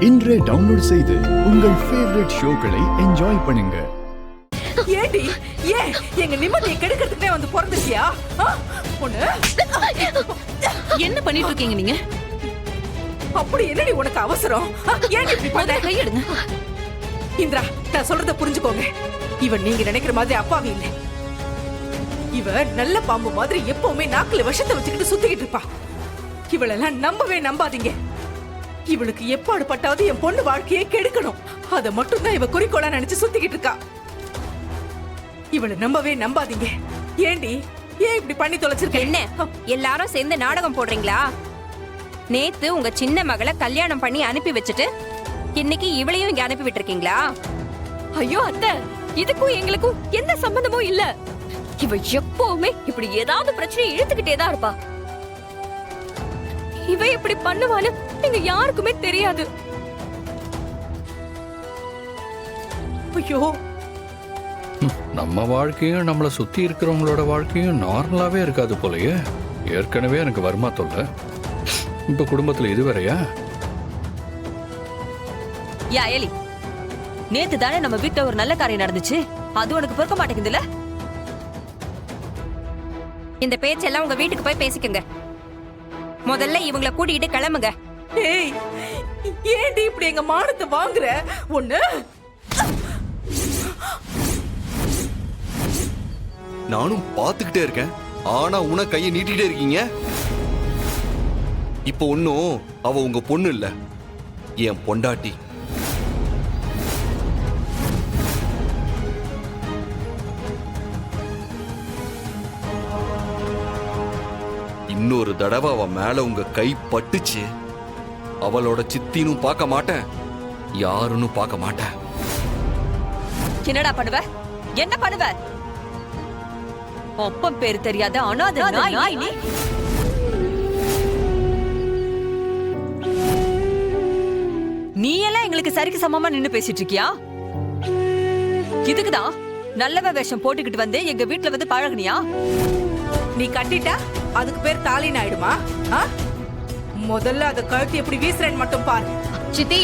இன்றே டவுன்லோட் செய்து உங்கள் ஃபேவரட் ஷோக்களை என்ஜாய் பண்ணுங்க. ஏடி ஏன் எங்க நிம்மதியை கெடுக்கிறதுக்கே வந்து பிறந்துட்டியா? பொண்ணு என்ன பண்ணிட்டு இருக்கீங்க நீங்க? அப்படி என்னடி உனக்கு அவசரம்? ஏன் இப்படி பண்ண? கையெடுங்க இந்திரா, நான் சொல்றத புரிஞ்சுக்கோங்க. இவன் நீங்க நினைக்கிற மாதிரி அப்பாவி இல்லை. இவ நல்ல பாம்பு மாதிரி எப்பவுமே நாக்குல விஷத்தை வச்சுக்கிட்டு சுத்திக்கிட்டு இருப்பா. இவளெல்லாம் நம்பவே நம்பாதீங்க. இவளுக்கு எப்பாடு பட்டாவது என் பொண்ணு வாழ்க்கையே கெடுக்கணும். அதை மட்டும் தான் இவ குறிக்கோளா நினைச்சு சுத்திக்கிட்டு இருக்கா. இவளை நம்பவே நம்பாதீங்க. ஏண்டி ஏன் இப்படி பண்ணி தொலைச்சிருக்க? என்ன எல்லாரும் சேர்ந்து நாடகம் போடுறீங்களா? நேத்து உங்க சின்ன மகளை கல்யாணம் பண்ணி அனுப்பி வச்சுட்டு இன்னைக்கு இவளையும் இங்க அனுப்பி விட்டுருக்கீங்களா? ஐயோ அத்தை, இதுக்கும் எங்களுக்கும் எந்த சம்பந்தமும் இல்ல. இவ எப்பவுமே இப்படி ஏதாவது பிரச்சனை இழுத்துக்கிட்டே தான் இருப்பா. இவ இப்படி பண்ணுவான்னு எங்க யாருக்குமே தெரியாது. ஐயோ, நம்ம வாழ்க்கையும் நம்மளை சுத்தி இருக்கிறவங்களோட வாழ்க்கையும் நார்மலாவே இருக்காது போலயே. ஏற்கனவே எனக்கு வருமா தொல்லை, இப்ப குடும்பத்துல இது வேறயா? யா எலி, நேத்து தானே நம்ம வீட்டுல ஒரு நல்ல காரியம் நடந்துச்சு. அது உனக்கு பொறுக்க மாட்டேங்குதுல? இந்த பேச்செல்லாம் உங்க வீட்டுக்கு போய் பேசிக்கங்க. முதல்ல இவங்களை கூட்டிகிட்டு கிளம்புங்க. ஏய், ஏண்டி இப்படி எங்க மானத்தை வாங்குற? ஒண்ணு நானும் பாத்துக்கிட்டே இருக்கேன், ஆனா உன கையை நீட்டிட்டே இருக்கீங்க. இப்ப ஒன்னும் அவ உங்க பொண்ணு இல்ல, என் பொண்டாட்டி. இன்னொரு தடவை அவ மேல உங்க கை பட்டுச்சு, அவளோட சித்தினும் பார்க்க மாட்டேன், யாருன்னு பார்க்க மாட்டேன். என்னடா பண்ணுவ? என்ன பண்ணுவ? அப்பம் பேரு தெரியாத அனாதை நாய் நீ. நீ எல்லாம் எங்களுக்கு சரிக்கு சமமா நின்னு பேசிட்டு இருக்கியா? இதுக்குதான் நல்லவ வேஷம் போட்டுக்கிட்டு வந்து எங்க வீட்டுல வந்து பழகுனியா? நீ கட்டிட்டா அதுக்கு பேர் தாலின்னு ஆயிடுமா? முதல்ல அதை கழுத்து எப்படி வீசுறேன்னு மட்டும் பாரு. சித்தி,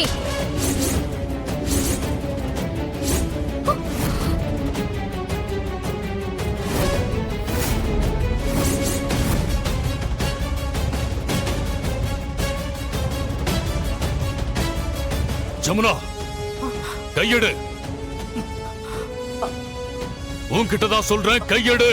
ஜமுனா, கையெடு. உன்கிட்டதான் சொல்றேன், கையெடு.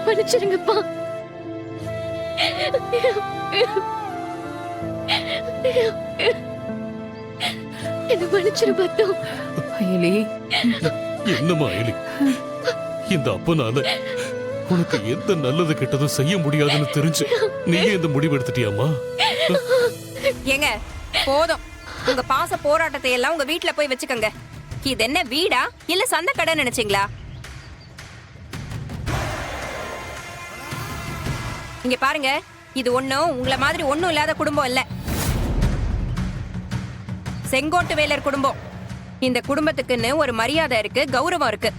மன்னிச்சிருங்கப்பா. என்ன மன்னிச்சிரு பத்து. அயலி, என்னம்மா அயலி, இந்த அப்பனால உனக்கு எந்த நல்லது கெட்டதும் செய்ய முடியாதுன்னு தெரிஞ்சு நீயே இந்த முடிவு எடுத்துட்டியாமா? ஏங்க போதும், உங்க பாச போராட்டத்தை எல்லாம் உங்க வீட்டுல போய் வச்சுக்கோங்க. இது என்ன வீடா இல்ல சந்த கடை நினைச்சீங்களா? இங்க பாருங்க, இது ஒண்ணும் உங்களை மாதிரி ஒண்ணும் இல்லாத குடும்பம் இல்ல. செங்கோட்டு வேலர் குடும்பம். இந்த குடும்பத்துக்குன்னு ஒரு மரியாதை இருக்கு, கௌரவம் இருக்கு.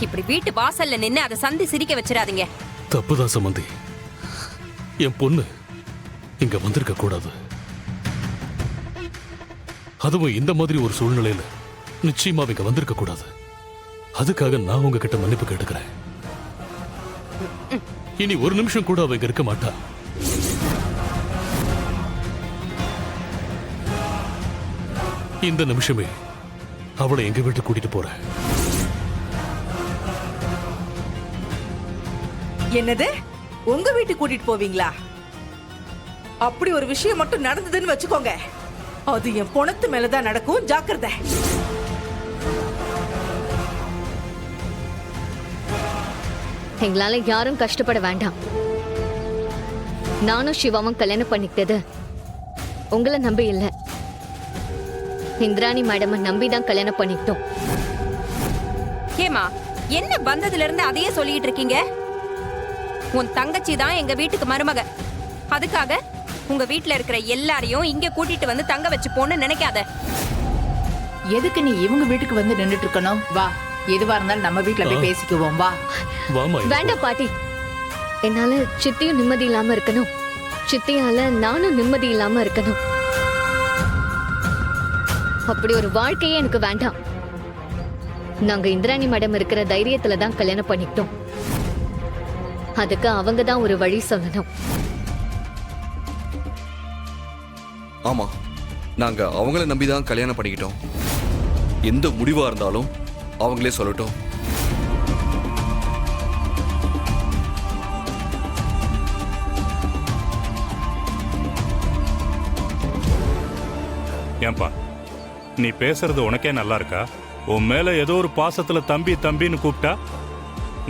இப்படி வீட்டு வாசல்ல நின்னு அதை சந்தி சிரிக்க வச்சிடாதீங்க. தப்புதான் சம்பந்தி, என் பொண்ணு இங்க வந்திருக்க கூடாது. அதுவும் இந்த மாதிரி ஒரு சூழ்நிலையில நிச்சயமா இங்க வந்திருக்க கூடாது. அதுக்காக நான் உங்ககிட்ட மன்னிப்பு கேட்டுக்கிறேன். இனி ஒரு நிமிஷம் கூட அவ இங்க இருக்க மாட்டா. இந்த நிமிஷமே அவளை எங்க வீட்டுக்கு கூட்டிட்டு போறேன். என்னது? உங்க வீட்டுக்கு கூட்டிட்டு போவீங்களா? அப்படி ஒரு விஷயம் மட்டும் நடந்ததுன்னு வச்சுக்கோங்க, அது என் பொணத்து மேலதான் நடக்கும். ஜாக்கிரதை. எங்களால யாரும் கஷ்டப்பட வேண்டாம். நானும் சிவாவும் கல்யாணம் பண்ணிக்கிட்டது உங்களை நம்பி இல்ல, இந்திராணி மேடம் நம்பிதான் கல்யாணம் பண்ணிக்கிட்டோம். ஏமா, என்ன வந்ததுல இருந்து அதையே சொல்லிட்டு இருக்கீங்க? உன் தங்கச்சி தான் எங்க வீட்டுக்கு மருமக. அதுக்காக உங்க வீட்டுல இருக்கிற எல்லாரையும் இங்க கூட்டிட்டு வந்து தங்க வச்சு போன்னு நினைக்காத. எதுக்கு நீ இவங்க வீட்டுக்கு வந்து நின்னுட்டு இருக்கணும்? வா, எதுவா இருந்தாலும் நம்ம வீட்ல போய் பேசிக்குவோம். வா. வாமா வேண்டாம் பாட்டி. என்னால சித்தியும் நிம்மதி இல்லாம இருக்கணும், சித்தியால நானும் நிம்மதி இல்லாம இருக்கணும். அப்படி ஒரு வாழ்க்கையே எனக்கு வேண்டாம். நாங்க இந்திராணி மேடம் இருக்கிற தைரியத்துல தான் கல்யாணம் பண்ணிக்கிட்டோம். அதுக்கு அவங்க தான் ஒரு வழி சொல்லணும். ஆமா, நாங்க அவங்கள நம்பிதான் கல்யாணம் பண்ணிக்கிட்டோம். எந்த முடிவா இருந்தாலும் அவங்களே சொல்லட்டும். ஏன்பா நீ பேசுறது உனக்கே நல்லா இருக்கா? உன் மேல ஏதோ ஒரு பாசத்துல தம்பி தம்பின்னு கூப்பிட்டா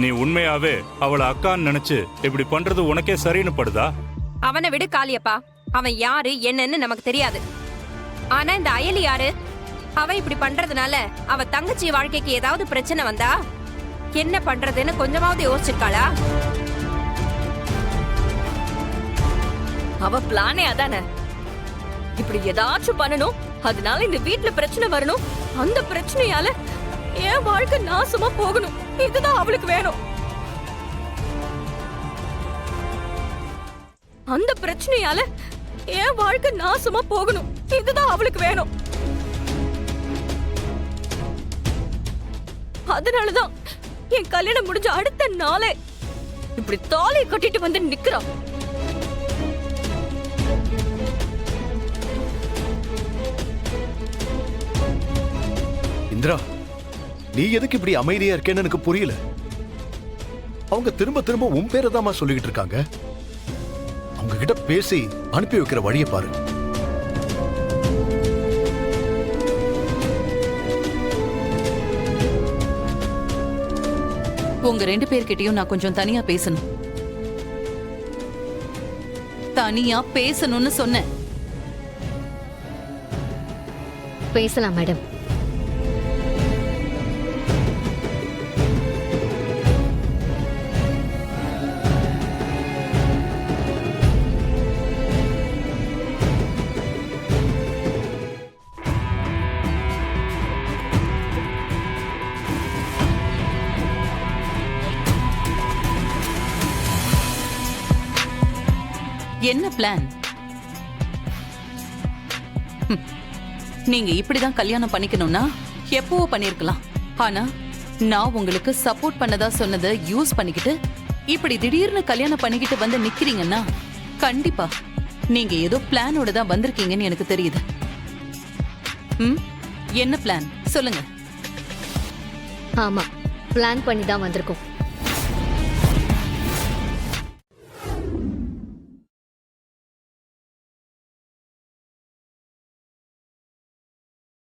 நீ உண்மையாவே அவளை அக்கான்னு நினைச்சு இப்படி பண்றது உனக்கே சரின்னு படுதா? அவனை விடு காளியப்பா. அவன் யாரு என்னன்னு நமக்கு தெரியாது. ஆனா இந்த அயலி யாரு? அவ இப்படி பண்றதுனால அவ தங்கச்சி வாழ்க்கைக்கு ஏதாவது பிரச்சனை வந்தா என்ன பண்றதுன்னு கொஞ்சமாவது யோசிச்சிருக்காளா? அவ பிளானே அதானே. இப்படி ஏதாச்சும் பண்ணணும், அதனால இந்த வீட்ல பிரச்சனை வரணும், அந்த பிரச்சனையால என் வாழ்க்கை நாசமா போகணும். இதுதான் அவளுக்கு வேணும். அந்த பிரச்சனையால என் வாழ்க்கை நாசமா போகணும். இதுதான் அவளுக்கு வேணும். அதனாலதான் என் கல்யாணம் முடிஞ்ச அடுத்த நாளே இப்படி தாலியை கட்டிட்டு வந்து நிக்கிறான். இந்திரா, நீ எதுக்கு இப்படி அமைதியா இருக்கேன்னு எனக்கு புரியல. அவங்க திரும்ப திரும்ப உன் பேரை தான் சொல்லிக்கிட்டு இருக்காங்க. அவங்க கிட்ட பேசி அனுப்பி வைக்கிற வழியை பாரு. உங்க 2 பேர்கிட்டயும் நான் கொஞ்சம் தனியா பேசணும். தனியா பேசணும்னு சொன்னேன். பேசலாம் மேடம். என்ன பிளான்? நீங்க இப்படிதான் கல்யாணம் பண்ணிக்கணும்னா எப்பவோ பண்ணிருக்கலாம். ஆனா நான் உங்களுக்கு சப்போர்ட் பண்ணதா சொன்னதை யூஸ் பண்ணிக்கிட்டு இப்படி திடீர்னு கல்யாணம் பண்ணிக்கிட்டு வந்து நிக்கிறீங்கன்னா கண்டிப்பா நீங்க ஏதோ பிளானோட தான் வந்திருக்கீங்கன்னு எனக்கு தெரியுது. என்ன பிளான் சொல்லுங்க. ஆமா, பிளான் பண்ணி தான் வந்திருக்கோம்.